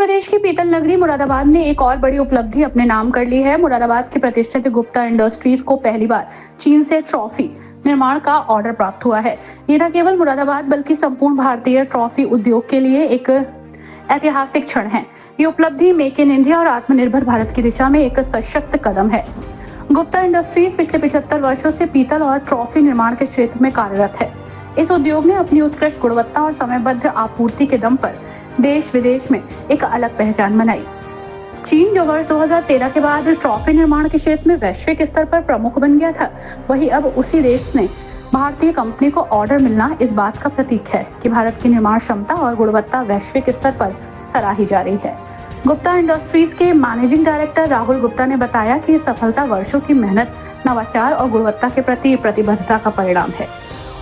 प्रदेश की पीतल नगरी मुरादाबाद ने एक और बड़ी उपलब्धि अपने नाम कर ली है। मुरादाबाद की प्रतिष्ठित गुप्ता इंडस्ट्रीज को पहली बार चीन से ट्रॉफी निर्माण का ऑर्डर प्राप्त हुआ है। ये न केवल मुरादाबाद बल्कि संपूर्ण भारतीय ट्रॉफी उद्योग के लिए एक ऐतिहासिक क्षण है। ये उपलब्धि मेक इन इंडिया और आत्मनिर्भर भारत की दिशा में एक सशक्त कदम है। गुप्ता इंडस्ट्रीज पिछले 75 वर्षों से पीतल और ट्रॉफी निर्माण के क्षेत्र में कार्यरत है। इस उद्योग ने अपनी उत्कृष्ट गुणवत्ता और समयबद्ध आपूर्ति के दम पर देश विदेश में एक अलग पहचान बनाई। चीन जो वर्ष 2013 के बाद ट्रॉफी निर्माण के क्षेत्र में वैश्विक स्तर पर प्रमुख बन गया था, वही अब उसी देश ने भारतीय कंपनी को ऑर्डर मिलना इस बात का प्रतीक है कि भारत की निर्माण क्षमता और गुणवत्ता वैश्विक स्तर पर सराही जा रही है। गुप्ता इंडस्ट्रीज के मैनेजिंग डायरेक्टर राहुल गुप्ता ने बताया कि सफलता वर्षों की मेहनत, नवाचार और गुणवत्ता के प्रति प्रतिबद्धता का परिणाम है।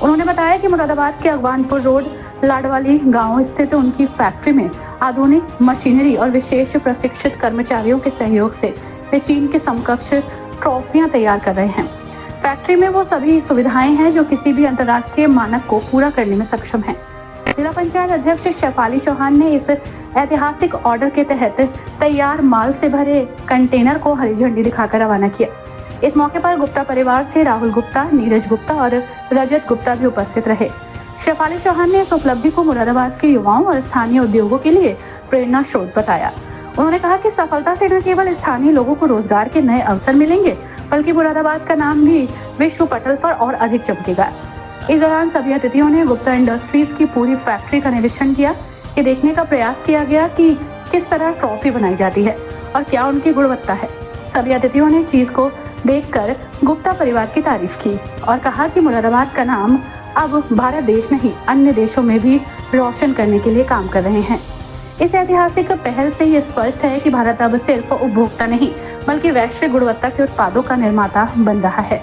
उन्होंने बताया कि मुरादाबाद के अगवानपुर रोड लाडवाली गांव स्थित उनकी फैक्ट्री में आधुनिक मशीनरी और विशेष प्रशिक्षित कर्मचारियों के सहयोग से वे चीन के समकक्ष ट्रॉफियां तैयार कर रहे हैं। फैक्ट्री में वो सभी सुविधाएं हैं जो किसी भी अंतर्राष्ट्रीय मानक को पूरा करने में सक्षम है। जिला पंचायत अध्यक्ष शेफाली चौहान ने इस ऐतिहासिक ऑर्डर के तहत तैयार माल से भरे कंटेनर को हरी झंडी दिखाकर रवाना किया। इस मौके पर गुप्ता परिवार से राहुल गुप्ता, नीरज गुप्ता और रजत गुप्ता भी उपस्थित रहे। शेफाली चौहान ने इस उपलब्धि को मुरादाबाद के युवाओं और स्थानीय उद्योगों के लिए प्रेरणा स्रोत बताया। उन्होंने कहा कि सफलता से न केवल स्थानीय लोगों को रोजगार के नए अवसर मिलेंगे, बल्कि मुरादाबाद का नाम भी विश्व पटल पर और अधिक चमकेगा। इस दौरान सभी अतिथियों ने गुप्ता इंडस्ट्रीज की पूरी फैक्ट्री का निरीक्षण किया। ये देखने का प्रयास किया गया कि किस तरह ट्रॉफी बनाई जाती है और क्या उनकी गुणवत्ता है। सभी अतिथियों ने चीज को देखकर गुप्ता परिवार की तारीफ की और कहा कि मुरादाबाद का नाम अब भारत देश नहीं, अन्य देशों में भी रोशन करने के लिए काम कर रहे हैं। इस ऐतिहासिक पहल से ये स्पष्ट है कि भारत अब सिर्फ उपभोक्ता नहीं, बल्कि वैश्विक गुणवत्ता के उत्पादों का निर्माता बन रहा है।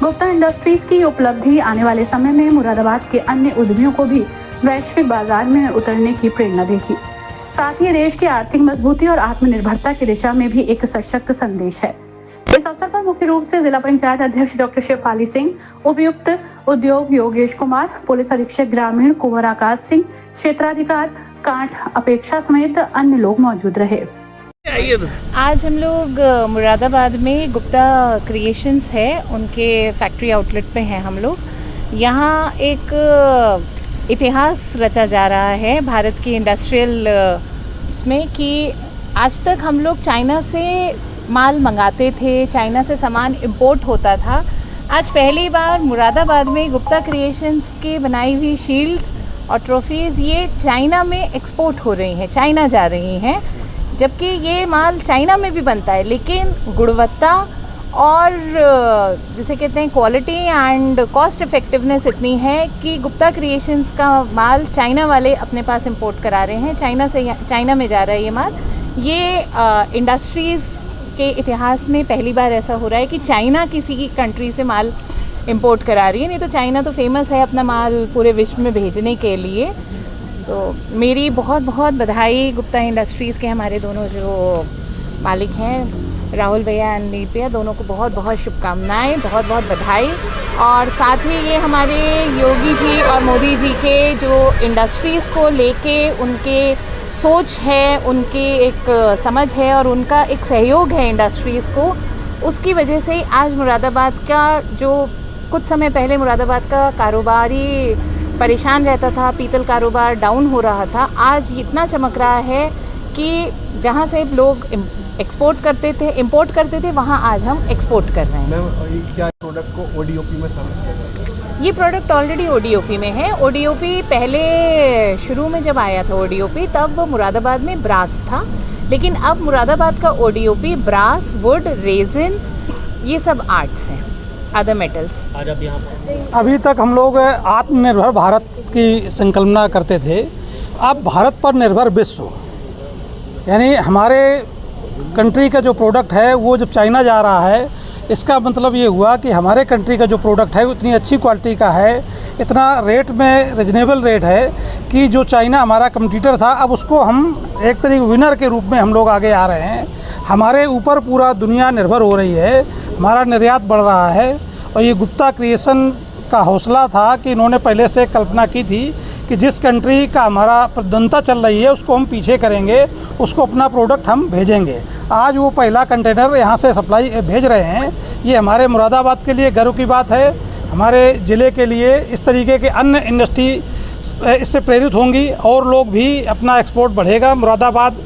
गुप्ता इंडस्ट्रीज की उपलब्धि आने वाले समय में मुरादाबाद के अन्य उद्यमियों को भी वैश्विक बाजार में उतरने की प्रेरणा देगी। साथ ही देश की आर्थिक मजबूती और आत्मनिर्भरता की दिशा में भी एक सशक्त संदेश है। इस अवसर पर मुख्य रूप से जिला पंचायत अध्यक्ष डॉक्टर शेफाली सिंह, उपायुक्त उद्योग योगेश कुमार, पुलिस अधीक्षक ग्रामीण कुंवर आकाश सिंह, क्षेत्राधिकार कांठ अपेक्षा समेत अन्य लोग मौजूद रहे। आज हम लोग मुरादाबाद में गुप्ता क्रिएशंस है, उनके फैक्ट्री आउटलेट पे हैं हम लोग। यहाँ एक इतिहास रचा जा रहा है भारत की इंडस्ट्रियल इसमें कि आज तक हम लोग चाइना से माल मंगाते थे, चाइना से सामान इंपोर्ट होता था। आज पहली बार मुरादाबाद में गुप्ता क्रिएशंस की बनाई हुई शील्ड्स और ट्रॉफीज़ ये चाइना में एक्सपोर्ट हो रही हैं, चाइना जा रही हैं। जबकि ये माल चाइना में भी बनता है, लेकिन गुणवत्ता और जिसे कहते हैं क्वालिटी एंड कॉस्ट इफ़ेक्टिवनेस इतनी है कि गुप्ता क्रिएशंस का माल चाइना वाले अपने पास इंपोर्ट करा रहे हैं। चाइना में जा रहा है ये माल। ये इंडस्ट्रीज़ के इतिहास में पहली बार ऐसा हो रहा है कि चाइना किसी की कंट्री से माल इंपोर्ट करा रही है। नहीं तो चाइना तो फेमस है अपना माल पूरे विश्व में भेजने के लिए। तो मेरी बहुत बहुत बधाई गुप्ता इंडस्ट्रीज़ के हमारे दोनों जो मालिक हैं, राहुल भैया एंड नील भैया, दोनों को बहुत बहुत शुभकामनाएं, बहुत बहुत बधाई। और साथ ही ये हमारे योगी जी और मोदी जी के जो इंडस्ट्रीज़ को लेके उनके सोच है, उनकी एक समझ है और उनका एक सहयोग है इंडस्ट्रीज़ को, उसकी वजह से आज मुरादाबाद का जो कुछ समय पहले मुरादाबाद का कारोबारी परेशान रहता था, पीतल कारोबार डाउन हो रहा था, आज इतना चमक रहा है कि जहाँ से लोग एक्सपोर्ट करते थे, इंपोर्ट करते थे, वहाँ आज हम एक्सपोर्ट कर रहे हैं। मैम, क्या प्रोडक्ट को ओडीओपी में शामिल किया गया? ये प्रोडक्ट ऑलरेडी ओडीओपी में है। ओडीओपी पहले शुरू में जब आया था ओडीओपी, तब मुरादाबाद में ब्रास था, लेकिन अब मुरादाबाद का ओडीओपी ब्रास, वुड, रेजिन, ये सब आर्ट्स हैं, अदर मेटल्स। आज आप यहाँ पर अभी तक हम लोग आत्मनिर्भर भारत की संकल्पना करते थे। अब भारत पर निर्भर विश्व, यानी हमारे कंट्री का जो प्रोडक्ट है वो जब चाइना जा रहा है, इसका मतलब ये हुआ कि हमारे कंट्री का जो प्रोडक्ट है उतनी अच्छी क्वालिटी का है, इतना रेट में रिजनेबल रेट है कि जो चाइना हमारा कंपटीटर था, अब उसको हम एक तरीके विनर के रूप में हम लोग आगे आ रहे हैं। हमारे ऊपर पूरा दुनिया निर्भर हो रही है, हमारा निर्यात बढ़ रहा है। और ये गुप्ता क्रिएशन का हौसला था कि इन्होंने पहले से कल्पना की थी कि जिस कंट्री का हमारा प्रधानता चल रही है उसको हम पीछे करेंगे, उसको अपना प्रोडक्ट हम भेजेंगे। आज वो पहला कंटेनर यहाँ से सप्लाई भेज रहे हैं, ये हमारे मुरादाबाद के लिए गर्व की बात है। हमारे ज़िले के लिए इस तरीके के अन्य इंडस्ट्री इससे प्रेरित होंगी और लोग भी अपना एक्सपोर्ट बढ़ेगा, मुरादाबाद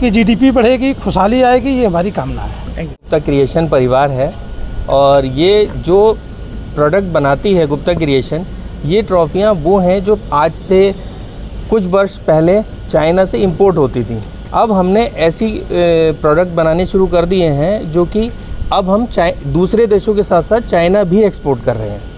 की जीडीपी बढ़ेगी, खुशहाली आएगी, ये हमारी कामना है। गुप्ता क्रिएशन परिवार है और ये जो प्रोडक्ट बनाती है गुप्ता क्रिएशन, ये ट्रॉफियाँ वो हैं जो आज से कुछ वर्ष पहले चाइना से इंपोर्ट होती थी। अब हमने ऐसी प्रोडक्ट बनाने शुरू कर दिए हैं जो कि अब हम दूसरे देशों के साथ साथ चाइना भी एक्सपोर्ट कर रहे हैं।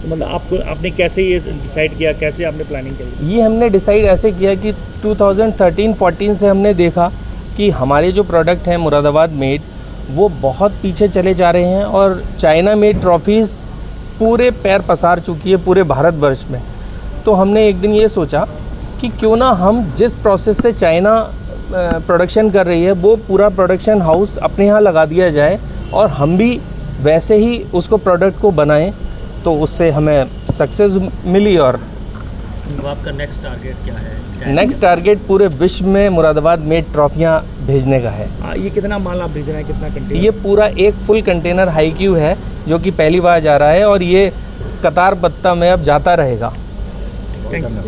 मतलब आपने कैसे ये डिसाइड किया, कैसे आपने प्लानिंग करी? ये हमने डिसाइड ऐसे किया कि 2013-14 से हमने देखा कि हमारे जो प्रोडक्ट हैं मुरादाबाद मेड वो बहुत पीछे चले जा रहे हैं और चाइना मेड ट्रॉफीज़ पूरे पैर पसार चुकी है पूरे भारतवर्ष में। तो हमने एक दिन ये सोचा कि क्यों ना हम जिस प्रोसेस से चाइना प्रोडक्शन कर रही है वो पूरा प्रोडक्शन हाउस अपने यहाँ लगा दिया जाए और हम भी वैसे ही उसको प्रोडक्ट को बनाएं, तो उससे हमें सक्सेस मिली। और तो आपका नेक्स्ट टारगेट क्या है? नेक्स्ट टारगेट पूरे विश्व में मुरादाबाद मेड ट्रॉफियाँ भेजने का है। ये कितना माल आप भेज रहे हैं, कितना कंटेनर? ये पूरा एक फुल कंटेनर हाई क्यू है जो कि पहली बार जा रहा है और ये कतार बत्ता में अब जाता रहेगा। Thank you.